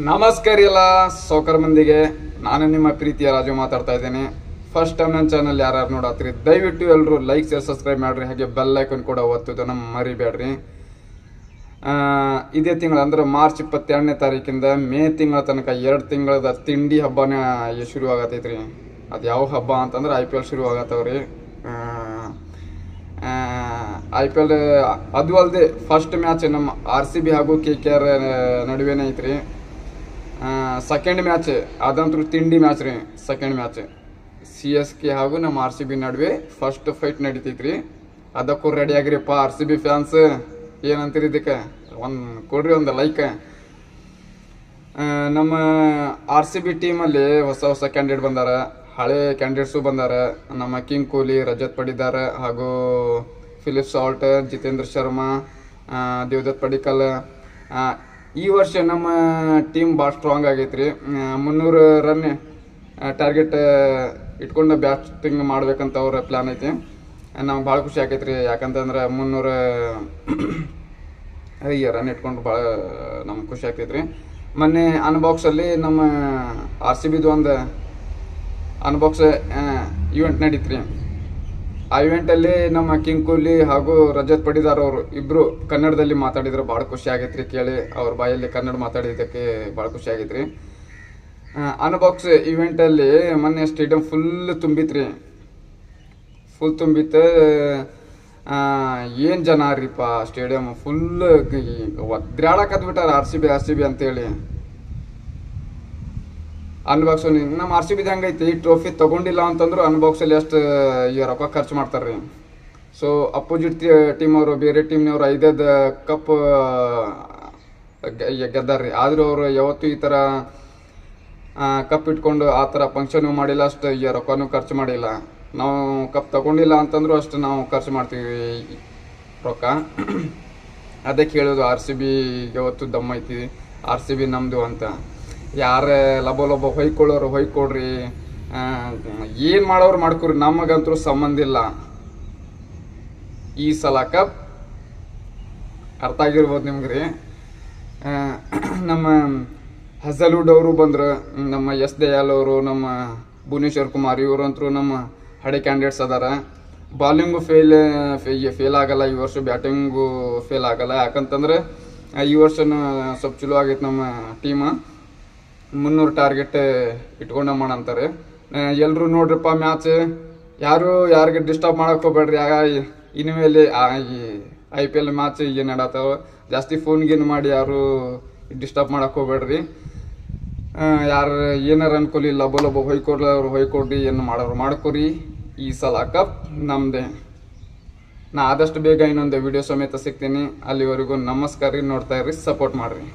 ನಮಸ್ಕಾರ ಎಲ್ಲ ಸೌಕರ್ ಮಂದಿಗೆ. ನಾನು ನಿಮ್ಮ ಪ್ರೀತಿಯ ರಾಜು ಮಾತಾಡ್ತಾ ಇದ್ದೇನೆ. ಫಸ್ಟ್ ಟೈಮ್ ನನ್ನ ಚಾನಲ್ ಯಾರು ನೋಡತ್ರಿ ದಯವಿಟ್ಟು ಎಲ್ಲರೂ ಲೈಕ್ ಶೇರ್ ಸಬ್ಸ್ಕ್ರೈಬ್ ಮಾಡ್ರಿ, ಹಾಗೆ ಬೆಲ್ ಐಕನ್ ಕೂಡ ಒತ್ತುದನ್ನು ಮರಿಬೇಡ್ರಿ. ಇದೇ ತಿಂಗಳು ಅಂದ್ರೆ ಮಾರ್ಚ್ 22ನೇ ತಾರೀಕಿಂದ ಮೇ ತಿಂಗಳ ತನಕ 2 ತಿಂಗಳದ ತಿಂಡಿ ಹಬ್ಬನ ಶುರು ಆಗತೈತ್ರಿ. ಅದು ಯಾವ ಹಬ್ಬ ಅಂತಂದ್ರೆ IPL ಶುರು ಆಗತ್ತವ್ರಿ. IPL ಅದು ಅಲ್ಲದೆ ಫಸ್ಟ್ ಮ್ಯಾಚ್ ನಮ್ಮ RCB ಹಾಗೂ KKR ನಡುವೆನೇ ಐತ್ರಿ. ಸೆಕೆಂಡ್ ಮ್ಯಾಚ್ ಅದಂತೂ ತಿಂಡಿ ಮ್ಯಾಚ್ ರೀ. ಸೆಕೆಂಡ್ ಮ್ಯಾಚ್ CSK ಹಾಗೂ ನಮ್ಮ RCB ನಡುವೆ ಫಸ್ಟ್ ಫೈಟ್ ನಡೀತೈತ್ರಿ. ಅದಕ್ಕೂ ರೆಡಿ ಆಗಿರಿಪ್ಪ RCB ಫ್ಯಾನ್ಸ್. ಏನಂತೀರಿ ಇದಕ್ಕೆ? ಕೊಡ್ರಿ ಒಂದು ಲೈಕ್. ನಮ್ಮ RCB ಟೀಮಲ್ಲಿ ಹೊಸ ಕ್ಯಾಂಡಿಡೇಟ್ ಬಂದಾರ, ಹಳೆ ಕ್ಯಾಂಡಿಡೇಟ್ಸು ಬಂದಾರ. ನಮ್ಮ ಕಿಂಗ್ ಕೊಹ್ಲಿ, ರಜತ್ ಪಡಿದಾರ್ ಹಾಗೂ ಫಿಲಿಪ್ ಸಾಲ್ಟ್, ಜಿತೇಂದ್ರ ಶರ್ಮಾ, ದೇವದತ್ ಪಡಿಕ್ಕಲ್. ಈ ವರ್ಷ ನಮ್ಮ ಟೀಮ್ ಭಾಳ ಸ್ಟ್ರಾಂಗ್ ಆಗೈತ್ರಿ. 300 ರನ್ ಟಾರ್ಗೆಟ್ ಇಟ್ಕೊಂಡು ಬ್ಯಾಟಿಂಗ್ ಮಾಡ್ಬೇಕಂತ ಅವ್ರ ಪ್ಲಾನ್ ಐತಿ. ನಮ್ಗೆ ಭಾಳ ಖುಷಿ ಆಗೈತ್ರಿ. ಯಾಕಂತಂದ್ರೆ 300 ರನ್ ಇಟ್ಕೊಂಡು ಭಾಳ ನಮ್ಗೆ ಖುಷಿ ಆಗ್ತೈತ್ರಿ. ಮೊನ್ನೆ ಅನ್ಬಾಕ್ಸಲ್ಲಿ ನಮ್ಮ RCBದು ಒಂದು ಅನ್ಬಾಕ್ಸ್ ಇವೆಂಟ್ ನಡೀತ್ರಿ. ಆ ಇವೆಂಟಲ್ಲಿ ನಮ್ಮ ಕಿಂಗ್ ಕೊಹ್ಲಿ ಹಾಗೂ ರಜತ್ ಪಡಿದಾರ್ ಅವರು ಇಬ್ರು ಕನ್ನಡದಲ್ಲಿ ಮಾತಾಡಿದ್ರು. ಭಾಳ ಖುಷಿ ಆಗೈತ್ರಿ ಕೇಳಿ. ಅವ್ರ ಬಾಯಲ್ಲಿ ಕನ್ನಡ ಮಾತಾಡಿದ್ದಕ್ಕೆ ಭಾಳ ಖುಷಿ ಆಗೈತ್ರಿ. ಅನ್ಬಾಕ್ಸ್ ಇವೆಂಟಲ್ಲಿ ಮೊನ್ನೆ ಸ್ಟೇಡಿಯಂ ಫುಲ್ ತುಂಬಿತ್ರಿ. ಫುಲ್ ತುಂಬಿತ್ತು. ಏನು ಜನ ರೀಪ ಸ್ಟೇಡಿಯಂ ಫುಲ್ ಒದ್ರಾಡಕತ್ಬಿಟ್ಟಾರ RCB ಅಂತೇಳಿ. ಅನ್ಬಾಕ್ಸ್ ನಮ್ಮ RCB ಹೆಂಗೈತಿ, ಟ್ರೋಫಿ ತಗೊಂಡಿಲ್ಲ ಅಂತಂದ್ರು ಅನ್ಬಾಕ್ಸಲ್ಲಿ ಎಷ್ಟು ರೊಕ್ಕ ಖರ್ಚು ಮಾಡ್ತಾರ್ರಿ. ಸೊ ಅಪೋಸಿಟ್ ಟೀಮ್ ಅವರು, ಬೇರೆ ಟೀಮ್ನವ್ರು 5 ಕಪ್ ಗೆದ್ದಾರ್ರಿ. ಆದರೂ ಅವರು ಯಾವತ್ತೂ ಈ ಥರ ಕಪ್ ಇಟ್ಕೊಂಡು ಆ ಥರ ಫಂಕ್ಷನು ಮಾಡಿಲ್ಲ, ಅಷ್ಟು ರೊಕ್ಕನೂ ಖರ್ಚು ಮಾಡಿಲ್ಲ. ನಾವು ಕಪ್ ತಗೊಂಡಿಲ್ಲ ಅಂತಂದ್ರು ಅಷ್ಟು ನಾವು ಖರ್ಚು ಮಾಡ್ತೀವಿ ರೊಕ್ಕ. ಅದಕ್ಕೆ ಹೇಳೋದು RCB ಯಾವತ್ತು ದಮ್ ಐತಿ, RCB ನಮ್ಮದು ಅಂತ. ಯಾರೇ ಲಬ ಹೊಯ್ಕೊಳ್ಳೋರು ಹೊಯ್ಕೊಡ್ರಿ, ಏನು ಮಾಡೋರು ಮಾಡ್ಕೊರಿ, ನಮಗಂತೂ ಸಂಬಂಧ ಇಲ್ಲ. ಈ ಸಲ ಕಪ್ ಅರ್ಥ ಆಗಿರ್ಬೋದು ನಿಮ್ಗೆ ರೀ. ನಮ್ಮ ಹಜಲ್ವುಡ್ ಅವರು ಬಂದ್ರು, ನಮ್ಮ S ದಯಾಲ್ ಅವರು, ನಮ್ಮ ಭುವನೇಶ್ವರ್ ಕುಮಾರ್ ಇವರಂತರೂ ನಮ್ಮ ಹಳೆ ಕ್ಯಾಂಡಿಡೇಟ್ಸ್ ಅದಾರ. ಬಾಲಿಂಗು ಫೇಲ್ ಆಗಲ್ಲ ಈ ವರ್ಷ, ಬ್ಯಾಟಿಂಗು ಫೇಲ್ ಆಗಲ್ಲ. ಯಾಕಂತಂದ್ರೆ ಈ ವರ್ಷನೂ ಸ್ವಲ್ಪ ಚಲೋ ಆಗೈತೆ ನಮ್ಮ ಟೀಮ್. 300 ಟಾರ್ಗೆಟ್ ಇಟ್ಕೊಂಡ ಮಾಡಂತಾರೆ. ಎಲ್ಲರೂ ನೋಡ್ರಿಪ್ಪ ಮ್ಯಾಚ್, ಯಾರಿಗೆ ಡಿಸ್ಟರ್ಬ್ ಮಾಡಕ್ಕೆ ಹೋಗ್ಬೇಡ್ರಿ. ಇನ್ಮೇಲೆ ಈ IPL ಮ್ಯಾಚ್ ಏನು ನಡತ್ತಾವ, ಜಾಸ್ತಿ ಫೋನ್ಗೇನು ಮಾಡಿ ಯಾರು ಡಿಸ್ಟರ್ಬ್ ಮಾಡಕ್ಕೆ ಹೋಗ್ಬೇಡ್ರಿ. ಯಾರು ಏನಾರು ಅನ್ಕೊಲಿ, ಲಬ ಹೊಯ್ಕೊಡ್ರಿ, ಏನು ಮಾಡೋರು ಮಾಡ್ಕೊರಿ. ಈ ಸಲ ಕಪ್ ನಮ್ಮದೇ. ನಾ ಆದಷ್ಟು ಬೇಗ ಇನ್ನೊಂದು ವಿಡಿಯೋ ಸಮೇತ ಸಿಗ್ತೀನಿ. ಅಲ್ಲಿವರೆಗೂ ನಮಸ್ಕಾರ ರೀ. ನೋಡ್ತಾ ಇರ್ರಿ, ಸಪೋರ್ಟ್ ಮಾಡಿರಿ.